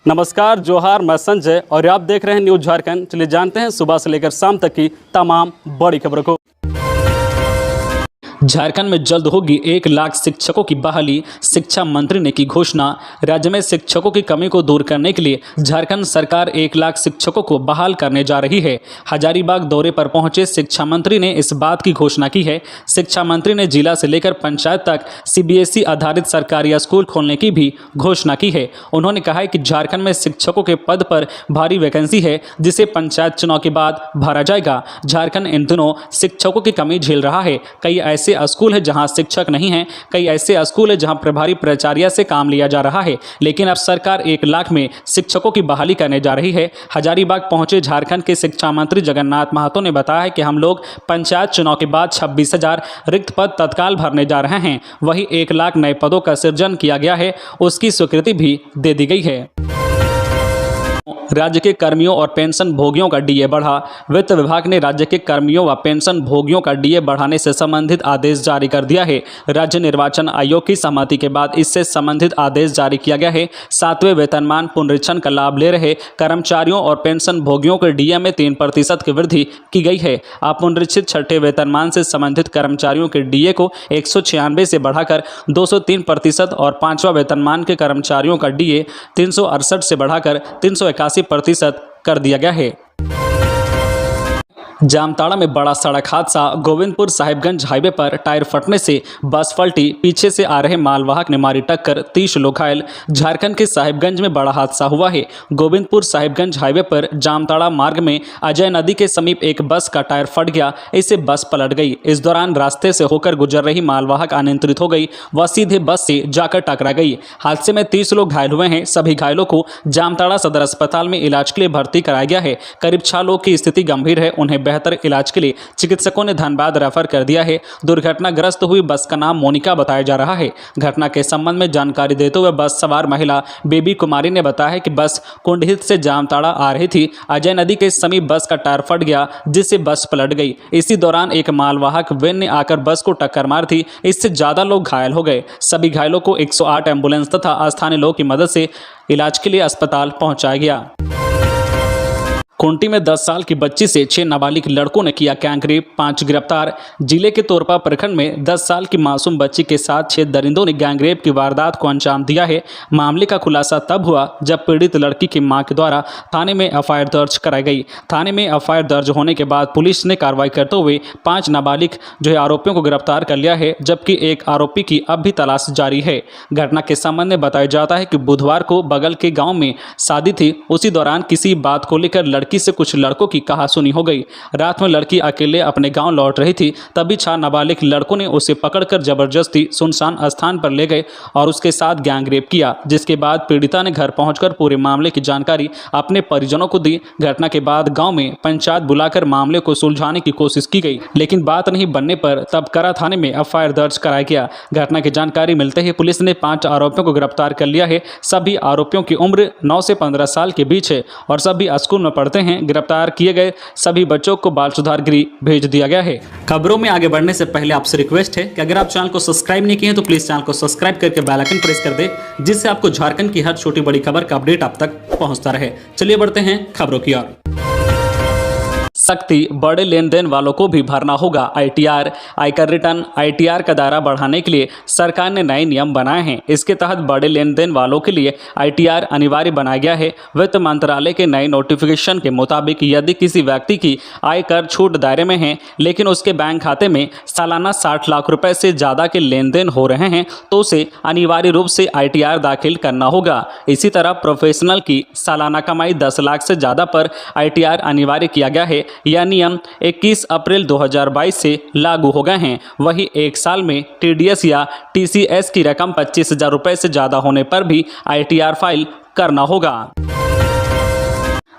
नमस्कार, जोहार, मैं संजय और आप देख रहे हैं न्यूज झारखंड। चलिए जानते हैं सुबह से लेकर शाम तक की तमाम बड़ी खबरों को। झारखंड में जल्द होगी 1 लाख शिक्षकों की बहाली, शिक्षा मंत्री ने की घोषणा। राज्य में शिक्षकों की कमी को दूर करने के लिए झारखंड सरकार 1 लाख शिक्षकों को बहाल करने जा रही है। हजारीबाग दौरे पर पहुंचे शिक्षा मंत्री ने इस बात की घोषणा की है। शिक्षा मंत्री ने जिला से लेकर पंचायत तक सीबीएसई आधारित सरकारी स्कूल खोलने की भी घोषणा की है। उन्होंने कहा है कि झारखंड में शिक्षकों के पद पर भारी वैकेंसी है, जिसे पंचायत चुनाव के बाद भरा जाएगा। झारखंड इन दिनों शिक्षकों की कमी झेल रहा है। कई ऐसे स्कूल है जहां शिक्षक नहीं हैं, कई ऐसे स्कूल है जहां प्रभारी प्राचार्य से काम लिया जा रहा है, लेकिन अब सरकार 1 लाख में शिक्षकों की बहाली करने जा रही है। हजारीबाग पहुंचे झारखंड के शिक्षा मंत्री जगन्नाथ महतो ने बताया है कि हम लोग पंचायत चुनाव के बाद 26,000 रिक्त पद तत्काल भरने जा रहे हैं। वहीं 1 लाख नए पदों का सृजन किया गया है, उसकी स्वीकृति भी दे दी गई है। राज्य के कर्मियों और पेंशन भोगियों का डीए बढ़ा। वित्त विभाग ने राज्य के कर्मियों व पेंशन भोगियों का डीए बढ़ाने से संबंधित आदेश जारी कर दिया है। राज्य निर्वाचन आयोग की सहमति के बाद इससे संबंधित आदेश जारी किया गया है। 7वें वेतनमान पुनरीक्षण का लाभ ले रहे कर्मचारियों और पेंशन भोगियों के डीए में 3% की वृद्धि की गई है। पुनरीक्षित 6ठे वेतनमान से संबंधित कर्मचारियों के डीए को 196 से बढ़ाकर 203% और 5वां वेतनमान के कर्मचारियों का डीए 368 से बढ़ाकर 381% कर दिया गया है। जामताड़ा में बड़ा सड़क हादसा। गोविंदपुर साहिबगंज हाईवे पर टायर फटने से बस पलटी, पीछे से आ रहे मालवाहक ने मारी टक्कर, 30 लोग घायल। झारखंड के साहिबगंज में बड़ा हादसा हुआ है। गोविंदपुर साहिबगंज हाईवे पर जामताड़ा मार्ग में अजय नदी के समीप एक बस का टायर फट गया, इससे बस पलट गई। इस दौरान रास्ते से होकर गुजर रही मालवाहक अनियंत्रित हो गई, वह सीधे बस से जाकर टकरा गई। हादसे में 30 लोग घायल हुए हैं। सभी घायलों को जामताड़ा सदर अस्पताल में इलाज के लिए भर्ती कराया गया है। करीब 6 लोग की स्थिति गंभीर है, उन्हें बेहतर इलाज के लिए चिकित्सकों ने धनबाद रेफर कर दिया है। दुर्घटनाग्रस्त हुई बस का नाम मोनिका बताया जा रहा है। घटना के संबंध में जानकारी देते हुए बस सवार महिला बेबी कुमारी ने बताया है कि बस कुंडहित से जामताड़ा आ रही थी। अजय नदी के समीप बस का टायर फट गया, जिससे बस पलट गई। इसी दौरान एक मालवाहक वैन ने आकर बस को टक्कर मार दी, इससे ज्यादा लोग घायल हो गए। सभी घायलों को 108 एम्बुलेंस तथा स्थानीय लोगों की मदद से इलाज के लिए अस्पताल पहुंचाया गया। खूंटी में 10 साल की बच्ची से 6 नाबालिग लड़कों ने किया गैंगरेप, 5 गिरफ्तार। जिले के तोरपा प्रखंड में 10 साल की मासूम बच्ची के साथ 6 दरिंदों ने गैंगरेप की वारदात को अंजाम दिया है। मामले का खुलासा तब हुआ जब पीड़ित लड़की की मां के द्वारा थाने में एफआईआर दर्ज कराई गई। थाने में एफआईआर दर्ज होने के बाद पुलिस ने कार्रवाई करते हुए 5 नाबालिग आरोपियों को गिरफ्तार कर लिया है, जबकि एक आरोपी की अब भी तलाश जारी है। घटना के संबंध में बताया जाता है कि बुधवार को बगल के गाँव में शादी थी। उसी दौरान किसी बात को लेकर लड़की से कुछ लड़कों की कहासुनी हो गई। रात में लड़की अकेले अपने गांव लौट रही थी, तभी 6 नाबालिग लड़कों ने उसे पकड़कर जबरदस्ती सुनसान स्थान पर ले गए और उसके साथ गैंगरेप किया, जिसके बाद पीड़िता ने घर पहुंचकर पूरे मामले की जानकारी अपने परिजनों को दी। घटना के बाद गांव में पंचायत बुलाकर मामले को सुलझाने की कोशिश की गई, लेकिन बात नहीं बनने पर तब करा थाने में एफआईआर दर्ज कराया गया। घटना की जानकारी मिलते ही पुलिस ने 5 आरोपियों को गिरफ्तार कर लिया है। सभी आरोपियों की उम्र 9 से 15 साल के बीच है और सभी स्कूल में पढ़ते हैं। गिरफ्तार किए गए सभी बच्चों को बाल सुधार गृह भेज दिया गया है। खबरों में आगे बढ़ने से पहले आपसे रिक्वेस्ट है कि अगर आप चैनल को सब्सक्राइब नहीं किए हैं तो प्लीज चैनल को सब्सक्राइब करके बेल आइकन प्रेस कर दे, जिससे आपको झारखंड की हर छोटी बड़ी खबर का अपडेट आप तक पहुंचता रहे। चलिए बढ़ते हैं खबरों की ओर। सख्ती, बड़े लेन देन वालों को भी भरना होगा आईटीआर। आयकर रिटर्न आईटीआर का दायरा बढ़ाने के लिए सरकार ने नए नियम बनाए हैं। इसके तहत बड़े लेन देन वालों के लिए आईटीआर अनिवार्य बनाया गया है। वित्त मंत्रालय के नए नोटिफिकेशन के मुताबिक यदि किसी व्यक्ति की आय कर छूट दायरे में है, लेकिन उसके बैंक खाते में सालाना 60 लाख रुपए से ज़्यादा के लेन देन हो रहे हैं, तो उसे अनिवार्य रूप से आईटीआर दाखिल करना होगा। इसी तरह प्रोफेशनल की सालाना कमाई 10 लाख से ज़्यादा पर आईटीआर अनिवार्य किया गया है। यह नियम 21 अप्रैल 2022 से लागू हो गए हैं। वहीं 1 साल में टीडीएस या टीसीएस की रकम 25,000 रुपए से ज़्यादा होने पर भी आईटीआर फाइल करना होगा।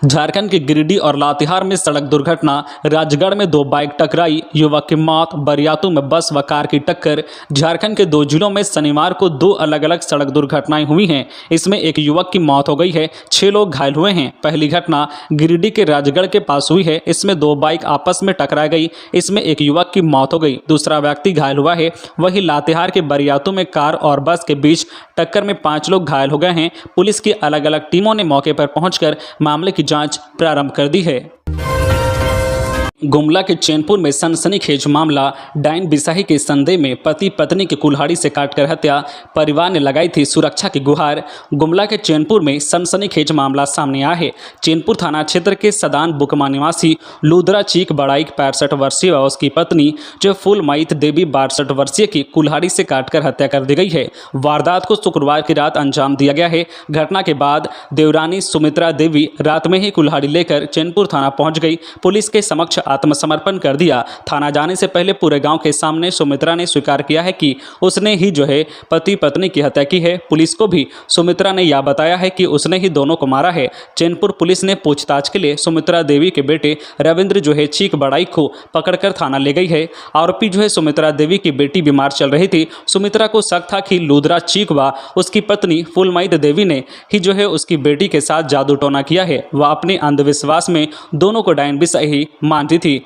झारखंड के गिरिडीह और लातेहार में सड़क दुर्घटना। राजगढ़ में दो बाइक टकराई, युवक की मौत। बरियातू में बस व कार की टक्कर। झारखंड के दो जिलों में शनिवार को दो अलग अलग सड़क दुर्घटनाएं हुई हैं। इसमें एक युवक की मौत हो गई है, 6 लोग घायल हुए हैं। पहली घटना गिरिडीह के राजगढ़ के पास हुई है। इसमें दो बाइक आपस में टकरा गई, इसमें एक युवक की मौत हो गई, दूसरा व्यक्ति घायल हुआ है। वहीं लातेहार के बरियातू में कार और बस के बीच टक्कर में 5 लोग घायल हो गए हैं। पुलिस की अलग अलग टीमों ने मौके पर पहुंचकर मामले की जांच प्रारंभ कर दी है। गुमला के चैनपुर में सनसनीखेज मामला। डायन बिसाही के संदेह में पति पत्नी की कुल्हाड़ी से काटकर हत्या, परिवार ने लगाई थी सुरक्षा की गुहार। गुमला के चैनपुर में सनसनीखेज मामला सामने आया है। चैनपुर थाना क्षेत्र के सदान बुकमा निवासी लुद्रा चीक बड़ाई 65 वर्षीय व उसकी पत्नी जो फुलमाइत देवी 62 वर्षीय की कुल्हाड़ी से काटकर हत्या कर दी गई है। वारदात को शुक्रवार की रात अंजाम दिया गया है। घटना के बाद देवरानी सुमित्रा देवी रात में ही कुल्हाड़ी लेकर चैनपुर थाना पहुंच गई। पुलिस के समक्ष आत्मसमर्पण कर दिया। थाना जाने से पहले पूरे गांव के सामने सुमित्रा ने स्वीकार किया है कि उसने ही पति पत्नी की हत्या की है। पुलिस को भी सुमित्रा ने यह बताया है कि उसने ही दोनों को मारा है। चैनपुर पुलिस ने पूछताछ के लिए सुमित्रा देवी के बेटे रविंद्र चीक बड़ाई को पकड़कर थाना ले गई है। आरोपी सुमित्रा देवी की बेटी बीमार चल रही थी। सुमित्रा को शक था कि लुद्रा चीक व उसकी पत्नी फुलमाइत देवी ने ही उसकी बेटी के साथ जादू टोना किया है। वह अपने अंधविश्वास में दोनों को डायन बिसाही मानती थी।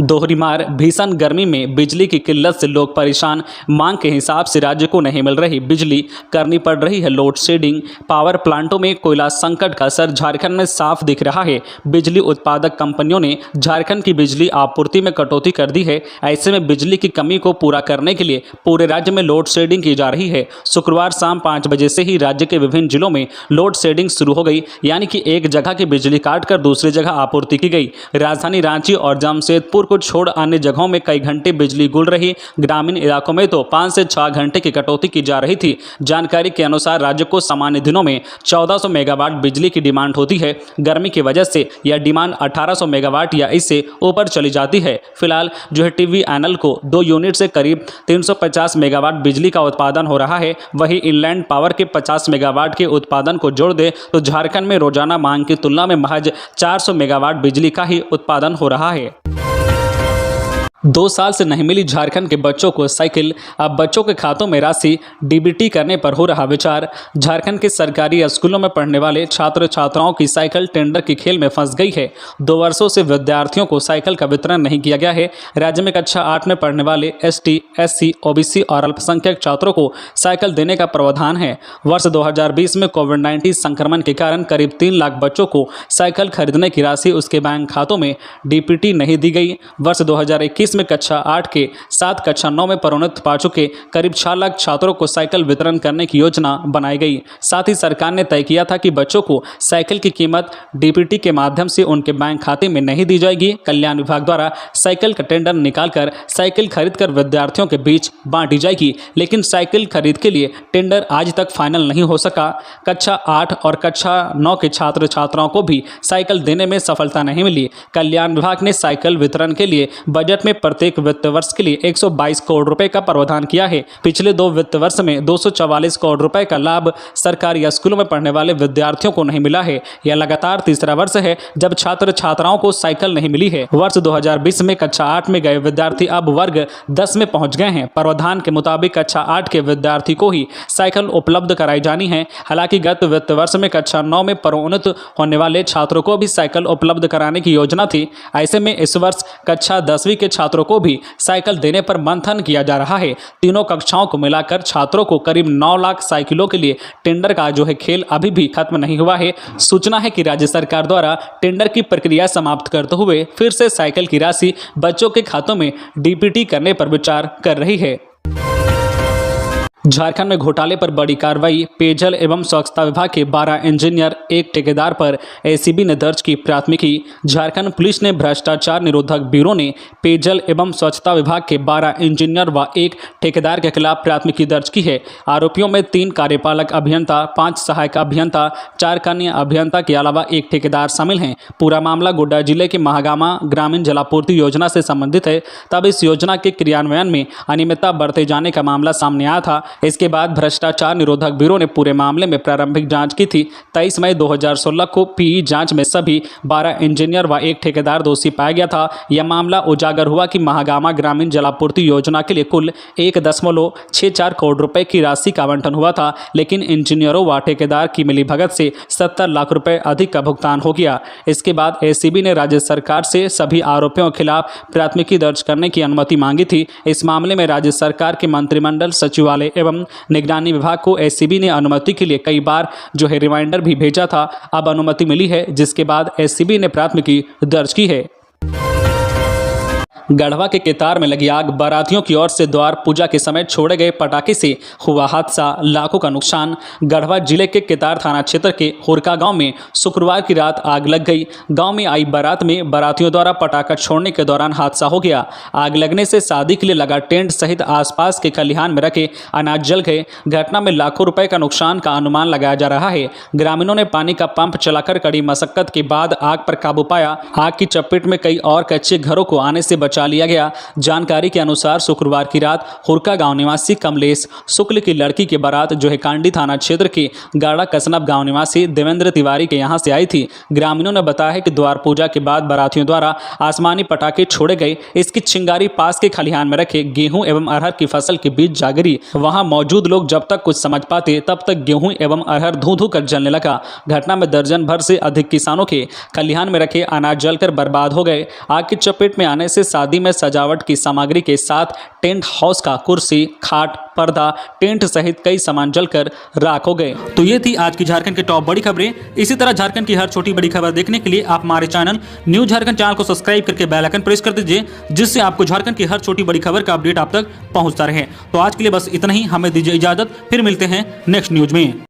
दोहरी मार। भीषण गर्मी में बिजली की किल्लत से लोग परेशान। मांग के हिसाब से राज्य को नहीं मिल रही बिजली, करनी पड़ रही है लोड शेडिंग। पावर प्लांटों में कोयला संकट का असर झारखंड में साफ दिख रहा है। बिजली उत्पादक कंपनियों ने झारखंड की बिजली आपूर्ति में कटौती कर दी है। ऐसे में बिजली की कमी को पूरा करने के लिए पूरे राज्य में लोड शेडिंग की जा रही है। शुक्रवार शाम 5 बजे से ही राज्य के विभिन्न जिलों में लोड शेडिंग शुरू हो गई, यानी कि एक जगह की बिजली काटकर दूसरी जगह आपूर्ति की गई। राजधानी रांची और जमशेदपुर को छोड़ अन्य जगहों में कई घंटे बिजली गुल रही। ग्रामीण इलाकों में तो 5 से 6 घंटे की कटौती की जा रही थी। जानकारी के अनुसार राज्य को सामान्य दिनों में 1400 मेगावाट बिजली की डिमांड होती है। गर्मी की वजह से यह डिमांड 1800 मेगावाट या इससे ऊपर चली जाती है। फिलहाल TVNL को 2 यूनिट से करीब 350 मेगावाट बिजली का उत्पादन हो रहा है। वहीं इनलैंड पावर के 50 मेगावाट के उत्पादन को जोड़ दे तो झारखंड में रोजाना मांग की तुलना में महज 400 मेगावाट बिजली का ही उत्पादन हो रहा है। 2 साल से नहीं मिली झारखंड के बच्चों को साइकिल, अब बच्चों के खातों में राशि डीबीटी करने पर हो रहा विचार। झारखंड के सरकारी स्कूलों में पढ़ने वाले छात्र छात्राओं की साइकिल टेंडर की खेल में फंस गई है। 2 वर्षों से विद्यार्थियों को साइकिल का वितरण नहीं किया गया है। राज्य में कक्षा 8 में पढ़ने वाले ST, SC, OBC और अल्पसंख्यक छात्रों को साइकिल देने का प्रावधान है। वर्ष 2020 में कोविड-19 संक्रमण के कारण करीब 3 लाख बच्चों को साइकिल खरीदने की राशि उसके बैंक खातों में डीबीटी नहीं दी गई। वर्ष 2021 में कक्षा 8 के साथ कक्षा 9 में पदोन्नति पा चुके करीब 6 लाख छात्रों को साइकिल वितरण करने की योजना बनाई गई। साथ ही सरकार ने तय किया था कि बच्चों को साइकिल की कीमत डीबीटी के माध्यम से उनके बैंक खाते में नहीं दी जाएगी। कल्याण विभाग द्वारा साइकिल का टेंडर निकालकर साइकिल खरीदकर विद्यार्थियों के बीच बांटी जाएगी, लेकिन साइकिल खरीद के लिए टेंडर आज तक फाइनल नहीं हो सका। कक्षा 8 और कक्षा 9 के छात्र छात्राओं को भी साइकिल देने में सफलता नहीं मिली। कल्याण विभाग ने साइकिल वितरण के लिए बजट में प्रत्येक वित्त वर्ष के लिए 122 करोड़ रुपए का प्रावधान किया है। पिछले 2 वित्त वर्ष में 244 करोड़ रुपए का लाभ सरकारी स्कूलों में पढ़ने वाले विद्यार्थियों को नहीं मिला है। यह लगातार तीसरा वर्ष है जब छात्र छात्राओं को साइकिल नहीं मिली है। वर्ष 2020 में कक्षा 8 में गए विद्यार्थी अब वर्ग 10 में पहुंच गए हैं। प्रावधान के मुताबिक कक्षा 8 के विद्यार्थी को ही साइकिल उपलब्ध कराई जानी है। हालांकि गत वित्त वर्ष में कक्षा 9 में प्रोन्नत होने वाले छात्रों को भी साइकिल उपलब्ध कराने की योजना थी। ऐसे में इस वर्ष कक्षा 10वीं के छात्रों को भी साइकिल देने पर मंथन किया जा रहा है। तीनों कक्षाओं को मिलाकर छात्रों को करीब 9 लाख साइकिलों के लिए टेंडर का खेल अभी भी खत्म नहीं हुआ है। सूचना है कि राज्य सरकार द्वारा टेंडर की प्रक्रिया समाप्त करते हुए फिर से साइकिल की राशि बच्चों के खातों में डीबीटी करने पर विचार कर रही है। झारखंड में घोटाले पर बड़ी कार्रवाई। पेयजल एवं स्वच्छता विभाग के 12 इंजीनियर, 1 ठेकेदार पर एसीबी ने दर्ज की प्राथमिकी। झारखंड पुलिस ने भ्रष्टाचार निरोधक ब्यूरो ने पेयजल एवं स्वच्छता विभाग के 12 इंजीनियर व 1 ठेकेदार के खिलाफ प्राथमिकी दर्ज की है। आरोपियों में 3 कार्यपालक अभियंता, 5 सहायक अभियंता, 4 कनीय अभियंता के अलावा 1 ठेकेदार शामिल हैं। पूरा मामला गोड्डा जिले के महागामा ग्रामीण जलापूर्ति योजना से संबंधित है। तब इस योजना के क्रियान्वयन में अनियमितता बरते जाने का मामला सामने आया था। इसके बाद भ्रष्टाचार निरोधक ब्यूरो ने पूरे मामले में प्रारंभिक जांच की थी। 23 मई 2016 को पीई जांच में सभी 12 इंजीनियर व एक ठेकेदार दोषी पाया गया था। यह मामला उजागर हुआ कि महागामा ग्रामीण जलापूर्ति योजना के लिए कुल 1.64 करोड़ रुपए की राशि का आवंटन हुआ था, लेकिन इंजीनियरों व ठेकेदार की मिलीभगत से 70 लाख रुपए अधिक का भुगतान हो गया। इसके बाद एसीबी ने राज्य सरकार से सभी आरोपियों के खिलाफ प्राथमिकी दर्ज करने की अनुमति मांगी थी। इस मामले में राज्य सरकार के मंत्रिमंडल सचिवालय एवं निगरानी विभाग को एसीबी ने अनुमति के लिए कई बार रिमाइंडर भी भेजा था। अब अनुमति मिली है, जिसके बाद एसीबी ने प्राथमिकी दर्ज की है। गढ़वा के केतार में लगी आग, बारातियों की ओर से द्वार पूजा के समय छोड़े गए पटाखे से हुआ हादसा, लाखों का नुकसान। गढ़वा जिले के केतार थाना क्षेत्र के हुरका गांव में शुक्रवार की रात आग लग गई। गांव में आई बारात में बारातियों द्वारा पटाखा छोड़ने के दौरान हादसा हो गया। आग लगने से शादी के लिए लगा टेंट सहित आसपास के खलिहान में रखे अनाज जल गए। घटना में लाखों रुपए का नुकसान का अनुमान लगाया जा रहा है। ग्रामीणों ने पानी का पंप चलाकर कड़ी मशक्कत के बाद आग पर काबू पाया। आग की चपेट में कई और कच्चे घरों को आने से बचा लिया गया। जानकारी के अनुसार शुक्रवार की रात हुरका गांव निवासी कमलेश शुक्ल की लड़की की बारात कांडी थाना क्षेत्र के गाड़ा कसनब गांव निवासी देवेंद्र तिवारी के यहां से आई थी। ग्रामीणों ने बताया कि द्वार पूजा के बाद बारातियों द्वारा आसमानी पटाखे छोड़े गए। इसकी चिंगारी पास के खलिहान में रखे गेहूं एवं अरहर की फसल के बीच जा गिरी। वहां मौजूद लोग जब तक कुछ समझ पाते तब तक गेहूं एवं अरहर धू धू कर जलने लगा। घटना में दर्जन भर से अधिक किसानों के खलिहान में रखे अनाज जलकर बर्बाद हो गए। आग की चपेट में आने से शादी में सजावट की सामग्री के साथ टेंट हाउस का कुर्सी, खाट, पर्दा, टेंट सहित कई सामान जलकर राख हो गए। तो ये थी आज की झारखंड की टॉप बड़ी खबरें। इसी तरह झारखंड की हर छोटी बड़ी खबर देखने के लिए आप हमारे चैनल न्यूज झारखंड चैनल को सब्सक्राइब करके बेल आइकन प्रेस कर दीजिए, जिससे आपको झारखंड की हर छोटी बड़ी खबर का अपडेट आप तक पहुंचता रहे। तो आज के लिए बस इतना ही, हमें दीजिए इजाजत, फिर मिलते हैं नेक्स्ट न्यूज में।